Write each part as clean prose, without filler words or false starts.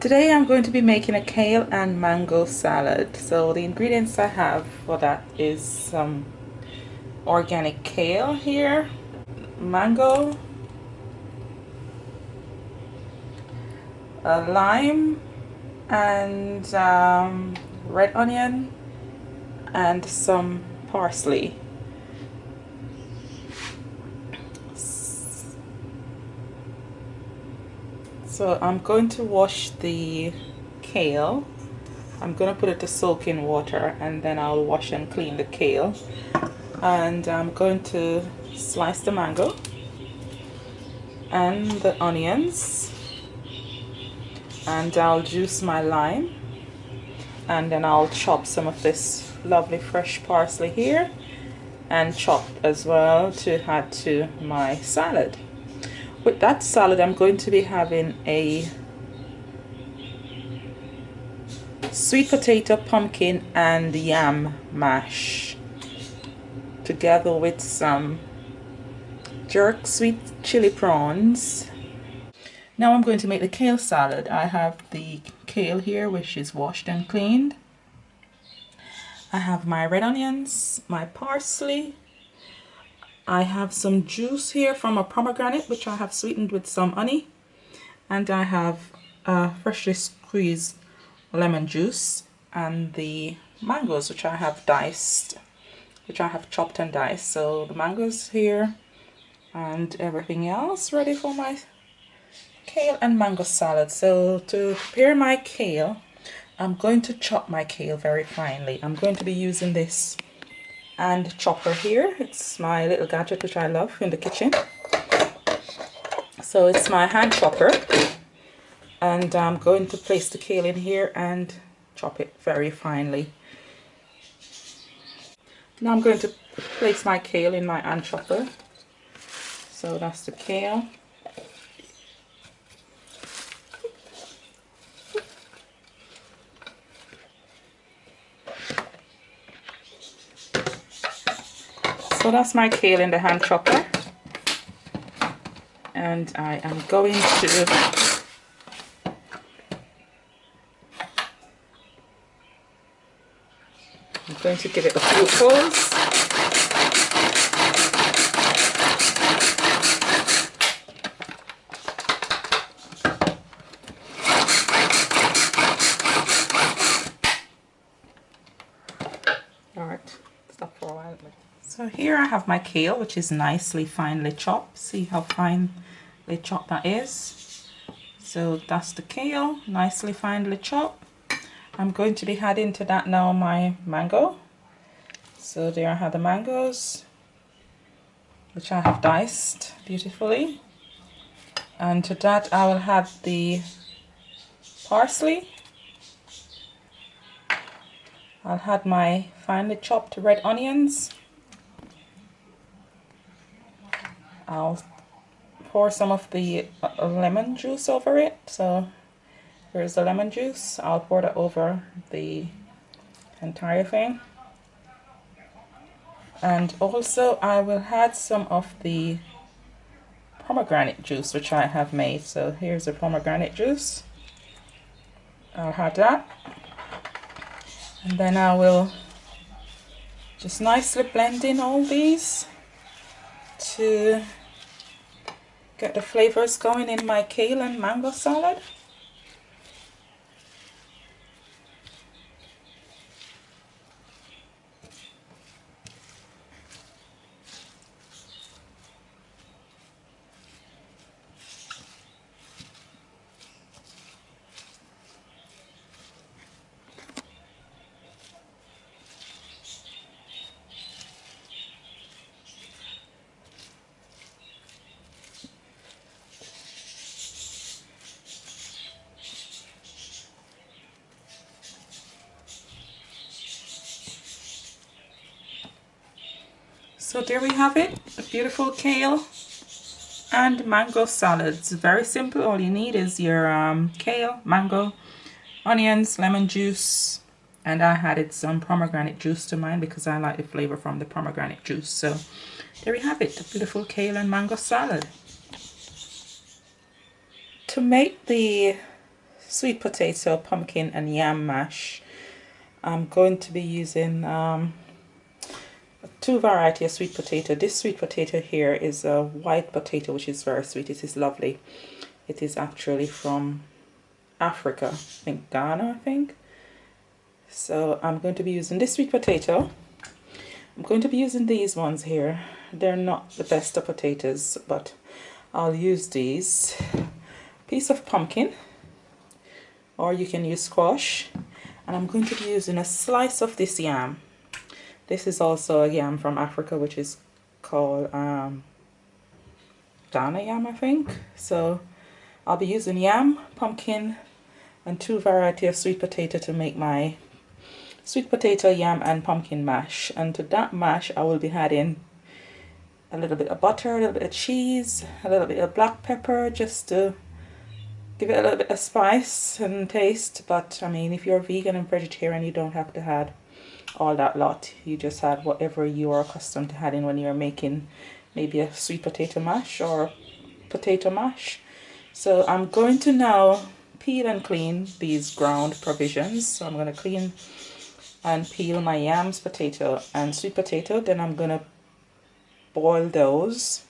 Today I'm going to be making a kale and mango salad. So the ingredients I have for that is some organic kale here, mango, a lime, and red onion, and some parsley. So I'm going to wash the kale. I'm going to put it to soak in water, and then I'll wash and clean the kale. And I'm going to slice the mango and the onions, and I'll juice my lime, and then I'll chop some of this lovely fresh parsley here and chop as well to add to my salad. With that salad, I'm going to be having a sweet potato, pumpkin, and yam mash together with some jerk sweet chili prawns. Now I'm going to make the kale salad. I have the kale here, which is washed and cleaned. I have my red onions, my parsley. I have some juice here from a pomegranate, which I have sweetened with some honey. And I have freshly squeezed lemon juice, and the mangoes, which I have diced, which I have chopped and diced. So the mangoes here and everything else ready for my kale and mango salad. So to prepare my kale, I'm going to chop my kale very finely. I'm going to be using this hand chopper here. It's my little gadget which I love in the kitchen. So it's my hand chopper, and I'm going to place the kale in here and chop it very finely. Now I'm going to place my kale in my hand chopper. So that's the kale. So that's my kale in the hand chopper, and I am going to give it a few pulls. Alright, stop for a while. So here I have my kale, which is nicely finely chopped. See how finely chopped that is? So that's the kale, nicely finely chopped. I'm going to be adding to that now my mango. So there I have the mangoes, which I have diced beautifully. And to that I will add the parsley. I'll add my finely chopped red onions. I'll pour some of the lemon juice over it. So here's the lemon juice. I'll pour that over the entire thing. And also I will add some of the pomegranate juice which I have made. So here's the pomegranate juice. I'll add that. And then I will just nicely blend in all these to get the flavors going in my kale and mango salad. So there we have it, a beautiful kale and mango salad. It's very simple. All you need is your kale, mango, onions, lemon juice, and I added some pomegranate juice to mine because I like the flavor from the pomegranate juice. So there we have it, a beautiful kale and mango salad. To make the sweet potato, pumpkin and yam mash. I'm going to be using two variety of sweet potato. This sweet potato here is a white potato, which is very sweet. It is lovely. It is actually from Africa, I think Ghana, I think. So I'm going to be using this sweet potato. I'm going to be using these ones here. They're not the best of potatoes, but I'll use these. Piece of pumpkin, or you can use squash. And I'm going to be using a slice of this yam. This is also a yam from Africa, which is called Ghana yam, I think. So I'll be using yam, pumpkin, and two variety of sweet potato to make my sweet potato, yam, and pumpkin mash. And to that mash, I will be adding a little bit of butter, a little bit of cheese, a little bit of black pepper, just to give it a little bit of spice and taste. But I mean, if you're vegan and vegetarian, you don't have to add all that lot. You just add whatever you are accustomed to adding when you're making maybe a sweet potato mash or potato mash. So I'm going to now peel and clean these ground provisions. So I'm going to clean and peel my yams, potato and sweet potato. Then I'm going to boil those.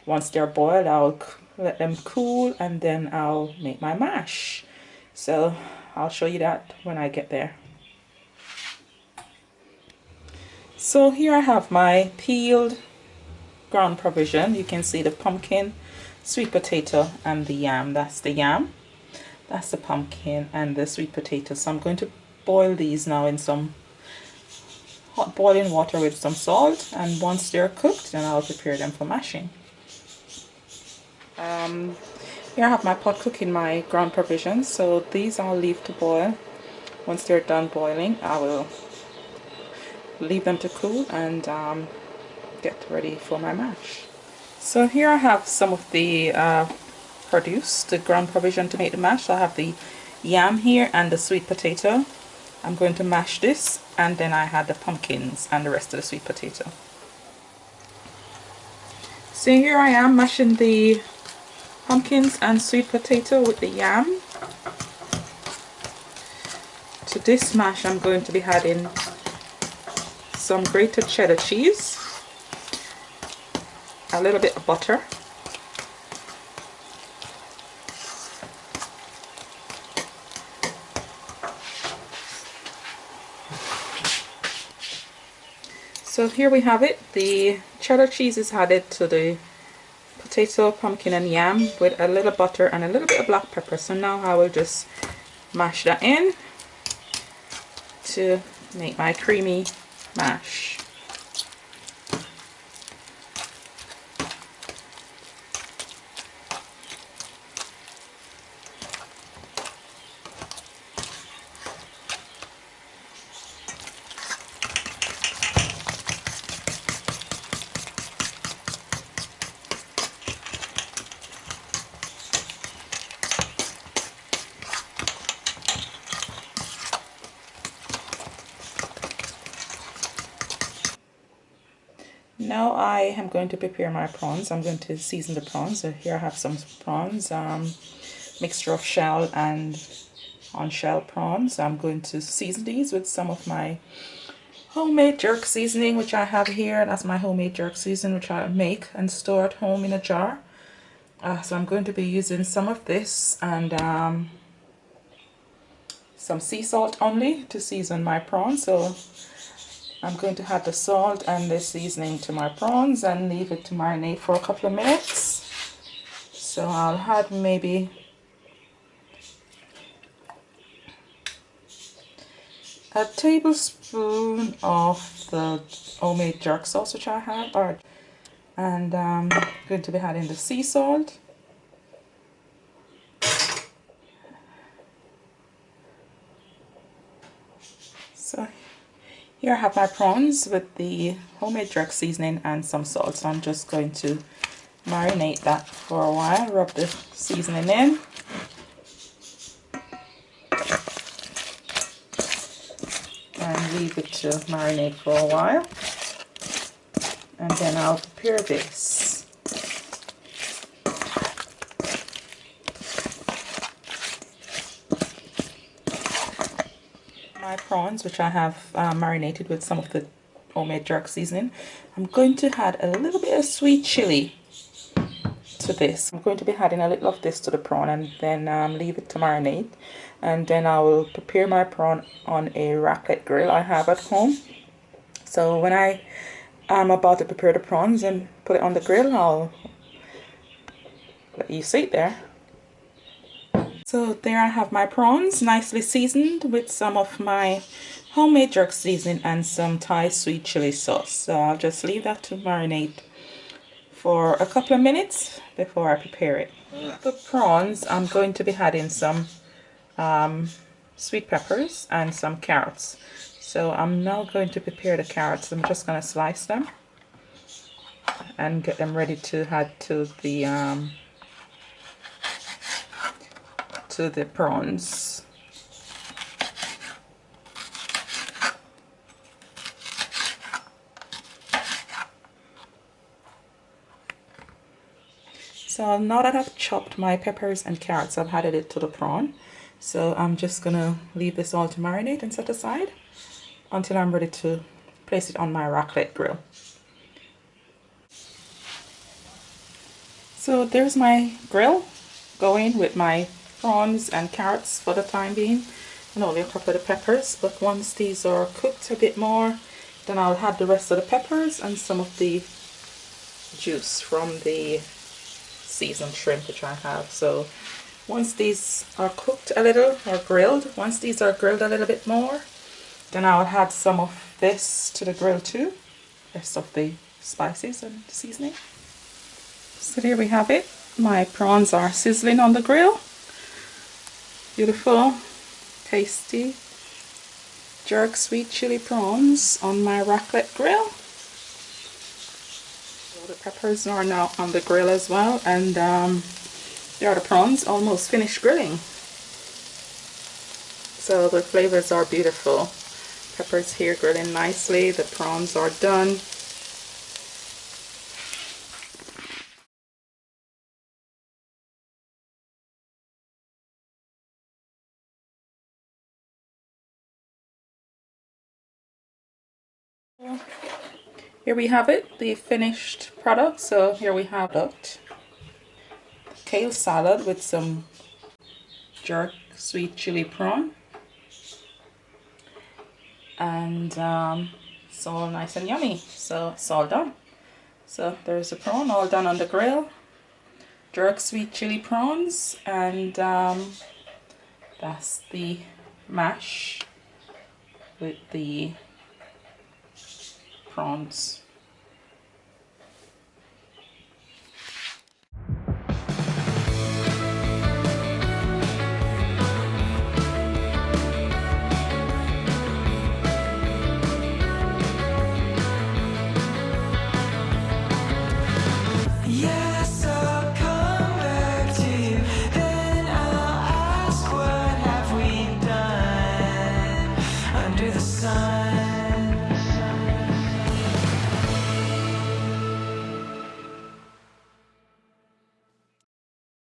Once they're boiled, I'll let them cool and then I'll make my mash. So I'll show you that when I get there. So here I have my peeled ground provision. You can see the pumpkin, sweet potato and the yam. That's the yam, that's the pumpkin and the sweet potato. So I'm going to boil these now in some hot boiling water with some salt, and once they're cooked then I'll prepare them for mashing. Here I have my pot cooking my ground provisions. So these I'll leave to boil. Once they're done boiling, I will leave them to cool and get ready for my mash. So here I have some of the produce, the ground provision to make the mash. So I have the yam here and the sweet potato. I'm going to mash this, and then I had the pumpkins and the rest of the sweet potato. So here I am mashing the pumpkins and sweet potato with the yam. To this mash I'm going to be adding some grated cheddar cheese, a little bit of butter, so here we have it. The cheddar cheese is added to the potato, pumpkin and yam with a little butter and a little bit of black pepper. So now I will just mash that in to make my creamy mash. Now I am going to prepare my prawns. I'm going to season the prawns. So here I have some prawns, mixture of shell and on-shell prawns. I'm going to season these with some of my homemade jerk seasoning, which I have here. That's my homemade jerk seasoning, which I make and store at home in a jar. So I'm going to be using some of this and some sea salt only to season my prawns. So I'm going to add the salt and the seasoning to my prawns and leave it to marinate for a couple of minutes. So I'll add maybe a tablespoon of the homemade jerk sauce which I have, and I'm going to be adding the sea salt. So here I have my prawns with the homemade jerk seasoning and some salt. So I'm just going to marinate that for a while, rub the seasoning in. And leave it to marinate for a while. And then I'll prepare this. my prawns, which I have marinated with some of the homemade jerk seasoning. I'm going to add a little bit of sweet chili to this. I'm going to be adding a little of this to the prawn and then leave it to marinate. And then I will prepare my prawn on a raclette grill I have at home. So when I am about to prepare the prawns and put it on the grill, I'll let you see it there. So there I have my prawns, nicely seasoned with some of my homemade jerk seasoning and some Thai sweet chili sauce. So I'll just leave that to marinate for a couple of minutes before I prepare it. The prawns, I'm going to be adding some sweet peppers and some carrots. So I'm now going to prepare the carrots. I'm just going to slice them and get them ready to add to the prawns. So now that I've chopped my peppers and carrots, I've added it to the prawn. So I'm just gonna leave this all to marinate and set aside until I'm ready to place it on my raclette grill. So there's my grill going with my prawns and carrots for the time being, and only a couple of the peppers. But once these are cooked a bit more, then I'll add the rest of the peppers and some of the juice from the seasoned shrimp which I have. So once these are cooked a little or grilled, once these are grilled a little bit more, then I'll add some of this to the grill too, rest of the spices and seasoning. So there we have it. My prawns are sizzling on the grill. Beautiful, tasty jerk sweet chili prawns on my raclette grill. So the peppers are now on the grill as well, and there are the prawns almost finished grilling. So the flavors are beautiful. Peppers here grilling nicely. The prawns are done. Here we have it, the finished product. So here we have it. Kale salad with some jerk sweet chili prawn. And it's all nice and yummy. So it's all done. So there's the prawn all done on the grill. Jerk sweet chili prawns, and that's the mash with the prawns.